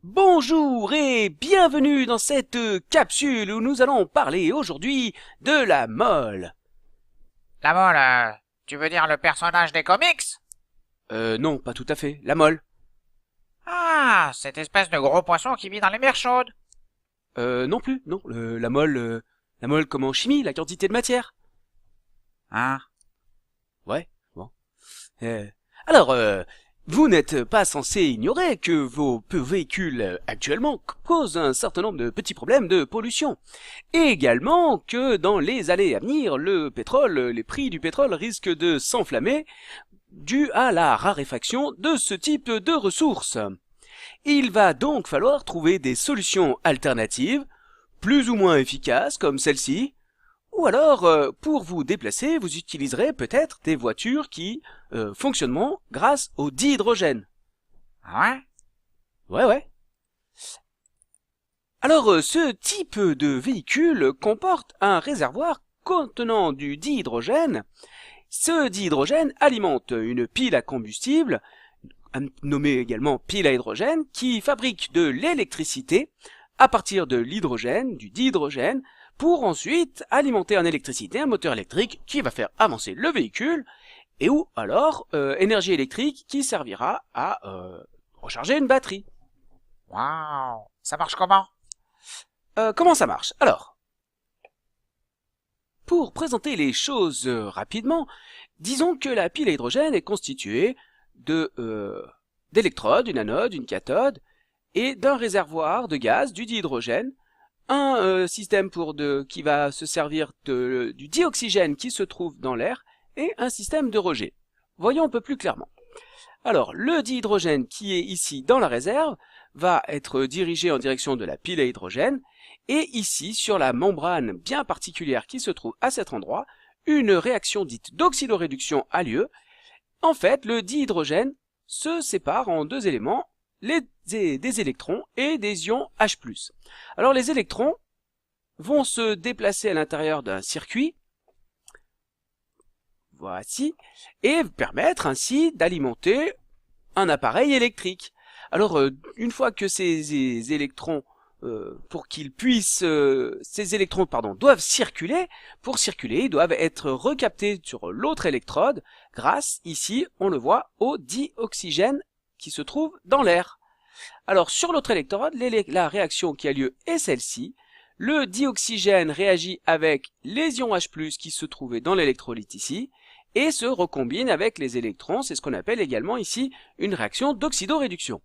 Bonjour et bienvenue dans cette capsule où nous allons parler aujourd'hui de la mole. La mole, tu veux dire le personnage des comics? Non, pas tout à fait, la mole. Ah, cette espèce de gros poisson qui vit dans les mers chaudes. Non plus, non, la mole comme en chimie, la quantité de matière. Hein? Ouais, bon. Euh, alors, vous n'êtes pas censé ignorer que vos véhicules actuellement causent un certain nombre de petits problèmes de pollution. Et également que dans les années à venir, les prix du pétrole risquent de s'enflammer dû à la raréfaction de ce type de ressources. Il va donc falloir trouver des solutions alternatives, plus ou moins efficaces comme celle-ci, ou alors, pour vous déplacer, vous utiliserez peut-être des voitures qui fonctionnent grâce au dihydrogène. Ah ouais? Ouais. Alors, ce type de véhicule comporte un réservoir contenant du dihydrogène. Ce dihydrogène alimente une pile à combustible, nommée également pile à hydrogène, qui fabrique de l'électricité à partir de l'hydrogène, du dihydrogène, pour ensuite alimenter en électricité un moteur électrique qui va faire avancer le véhicule, et ou alors énergie électrique qui servira à recharger une batterie. Waouh! Ça marche comment? Comment ça marche? Alors, pour présenter les choses rapidement, disons que la pile à hydrogène est constituée d'électrodes, une anode, une cathode, et d'un réservoir de gaz, du dihydrogène, un système qui va se servir du dioxygène qui se trouve dans l'air, et un système de rejet. Voyons un peu plus clairement. Alors, le dihydrogène qui est ici dans la réserve va être dirigé en direction de la pile à hydrogène, et ici, sur la membrane bien particulière qui se trouve à cet endroit, une réaction dite d'oxydoréduction a lieu. En fait, le dihydrogène se sépare en deux éléments, des électrons et des ions H+. Alors les électrons vont se déplacer à l'intérieur d'un circuit, voici, et permettre ainsi d'alimenter un appareil électrique. Alors une fois que ces électrons ces électrons doivent circuler. Pour circuler, ils doivent être recaptés sur l'autre électrode grâce, ici, on le voit, au dioxygène qui se trouve dans l'air. Alors sur l'autre électrode, la réaction qui a lieu est celle-ci. Le dioxygène réagit avec les ions H+, qui se trouvaient dans l'électrolyte ici, et se recombine avec les électrons. C'est ce qu'on appelle également ici une réaction d'oxydoréduction.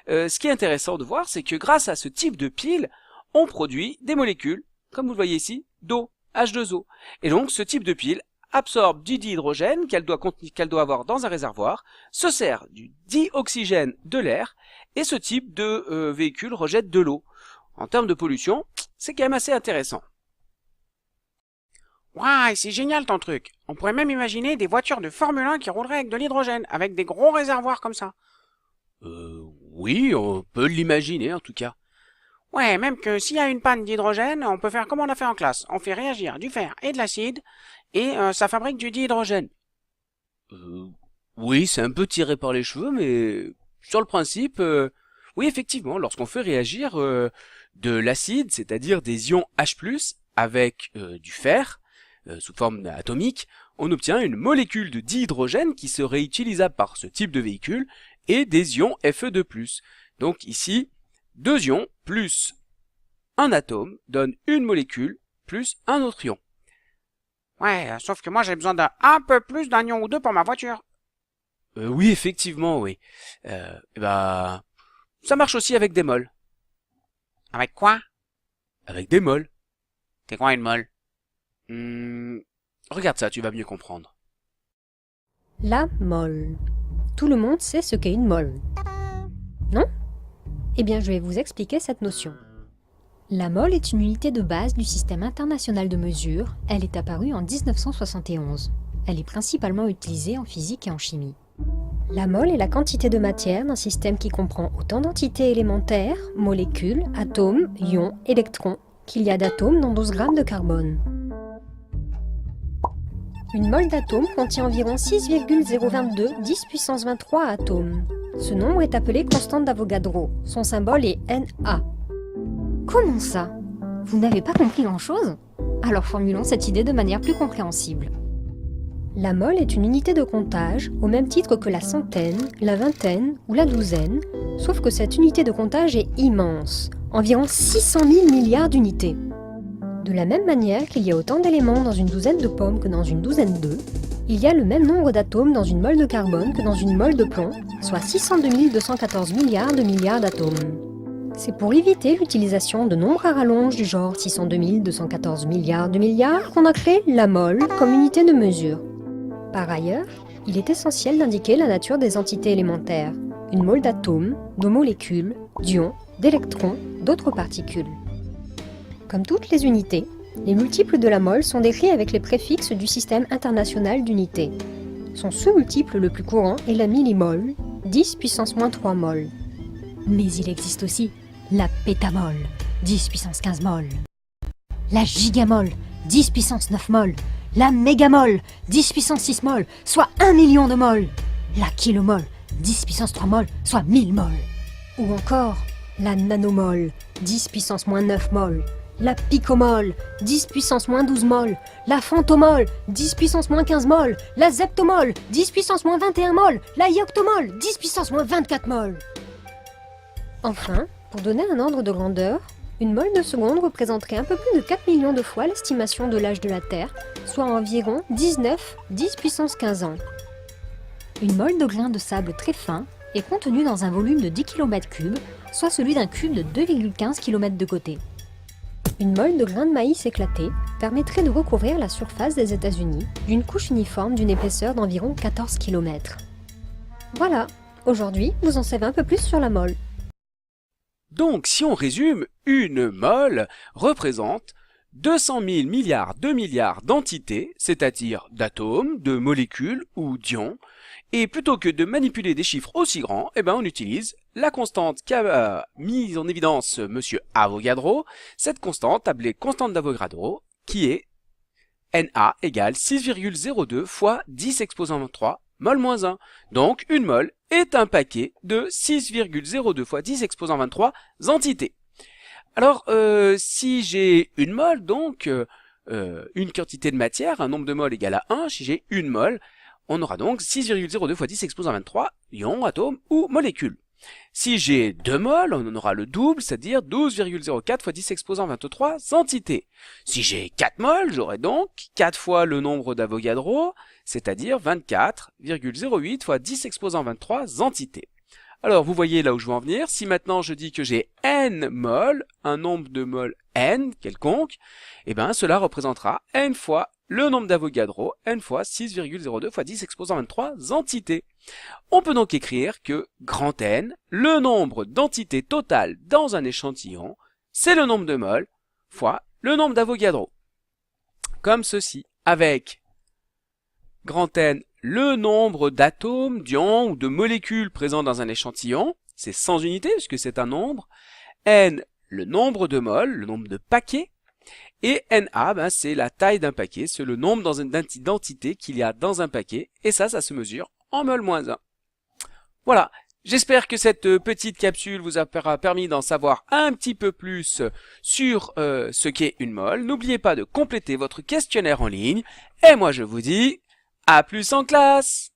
Ce qui est intéressant de voir, c'est que grâce à ce type de pile, on produit des molécules, comme vous le voyez ici, d'eau, H2O. Et donc ce type de pile absorbe du dihydrogène qu'elle doit avoir dans un réservoir, se sert du dioxygène de l'air, et ce type de véhicule rejette de l'eau. En termes de pollution, c'est quand même assez intéressant. Waouh, c'est génial ton truc. On pourrait même imaginer des voitures de Formule 1 qui rouleraient avec de l'hydrogène, avec des gros réservoirs comme ça. Oui, on peut l'imaginer en tout cas. Ouais, même que s'il y a une panne d'hydrogène, on peut faire comme on a fait en classe. On fait réagir du fer et de l'acide, et ça fabrique du dihydrogène. Oui, c'est un peu tiré par les cheveux, mais sur le principe, oui, effectivement, lorsqu'on fait réagir de l'acide, c'est-à-dire des ions H+, avec du fer, sous forme atomique, on obtient une molécule de dihydrogène qui serait utilisable par ce type de véhicule, et des ions Fe2+. Donc ici, deux ions plus un atome donne une molécule plus un autre ion. Ouais, sauf que moi j'ai besoin d'un peu plus d'un ion ou deux pour ma voiture. Oui, effectivement, oui. Ça marche aussi avec des moles. Avec quoi? Avec des moles. C'est quoi une mole? Regarde ça, tu vas mieux comprendre. La mole. Tout le monde sait ce qu'est une mole. Non? Eh bien, je vais vous expliquer cette notion. La mole est une unité de base du système international de mesure. Elle est apparue en 1971. Elle est principalement utilisée en physique et en chimie. La mole est la quantité de matière d'un système qui comprend autant d'entités élémentaires, molécules, atomes, ions, électrons, qu'il y a d'atomes dans 12 grammes de carbone. Une mole d'atomes contient environ 6,022 10 puissance 23 atomes. Ce nombre est appelé constante d'Avogadro. Son symbole est Na. Comment ça? Vous n'avez pas compris grand-chose? Alors formulons cette idée de manière plus compréhensible. La mole est une unité de comptage au même titre que la centaine, la vingtaine ou la douzaine, sauf que cette unité de comptage est immense, environ 600 000 milliards d'unités. De la même manière qu'il y a autant d'éléments dans une douzaine de pommes que dans une douzaine d'œufs, il y a le même nombre d'atomes dans une mole de carbone que dans une mole de plomb, soit 602 214 milliards d'atomes. C'est pour éviter l'utilisation de nombres à rallonge du genre 602 214 milliards qu'on a créé la mole comme unité de mesure. Par ailleurs, il est essentiel d'indiquer la nature des entités élémentaires, une mole d'atomes, de molécules, d'ions, d'électrons, d'autres particules. Comme toutes les unités, les multiples de la mole sont décrits avec les préfixes du système international d'unités. Son sous-multiple le plus courant est la millimole, 10 puissance moins 3 mol. Mais il existe aussi la pétamole, 10 puissance 15 mol. La gigamole, 10 puissance 9 mol. La mégamole, 10 puissance 6 mol, soit 1 million de mol. La kilomole, 10 puissance 3 mol, soit 1000 mol. Ou encore la nanomole, 10 puissance moins 9 mol. La picomole, 10 puissance moins 12 mol. La femtomole, 10 puissance moins 15 mol. La zeptomole, 10 puissance moins 21 mol. La yoctomole, 10 puissance moins 24 mol. Enfin, pour donner un ordre de grandeur, une mole de seconde représenterait un peu plus de 4 millions de fois l'estimation de l'âge de la Terre, soit environ 10 puissance 15 ans. Une mole de grain de sable très fin est contenue dans un volume de 10 km3, soit celui d'un cube de 2,15 km de côté. Une mole de grain de maïs éclaté permettrait de recouvrir la surface des États-Unis d'une couche uniforme d'une épaisseur d'environ 14 km. Voilà, aujourd'hui vous en savez un peu plus sur la mole. Donc, si on résume, une mole représente 200 000 milliards de milliards d'entités, c'est-à-dire d'atomes, de molécules ou d'ions, et plutôt que de manipuler des chiffres aussi grands, on utilise la constante qu'a mise en évidence monsieur Avogadro, cette constante appelée constante d'Avogadro, qui est Na égale 6,02 fois 10 exposant 23 mol moins 1. Donc, une mole est un paquet de 6,02 fois 10 exposant 23 entités. Alors, si j'ai une mole, donc une quantité de matière, un nombre de moles égal à 1, si j'ai une mole, on aura donc 6,02 fois 10 exposant 23 ions, atomes ou molécules. Si j'ai 2 moles, on en aura le double, c'est-à-dire 12,04 fois 10 exposant 23 entités. Si j'ai 4 moles, j'aurai donc 4 fois le nombre d'Avogadro, c'est-à-dire 24,08 fois 10 exposant 23 entités. Alors, vous voyez là où je veux en venir. Si maintenant je dis que j'ai n moles, un nombre de moles n quelconque, cela représentera n fois le nombre d'Avogadro, n fois 6,02 fois 10 exposant 23 entités. On peut donc écrire que grand N, le nombre d'entités totales dans un échantillon, c'est le nombre de moles fois le nombre d'Avogadro. Comme ceci, avec grand N, le nombre d'atomes, d'ions ou de molécules présents dans un échantillon, c'est sans unité puisque c'est un nombre, N, le nombre de moles, le nombre de paquets, et Na, c'est la taille d'un paquet, c'est le nombre d'entités qu'il y a dans un paquet, et ça se mesure en mol moins 1. Voilà, j'espère que cette petite capsule vous a permis d'en savoir un petit peu plus sur ce qu'est une mole. N'oubliez pas de compléter votre questionnaire en ligne, et moi je vous dis à plus en classe!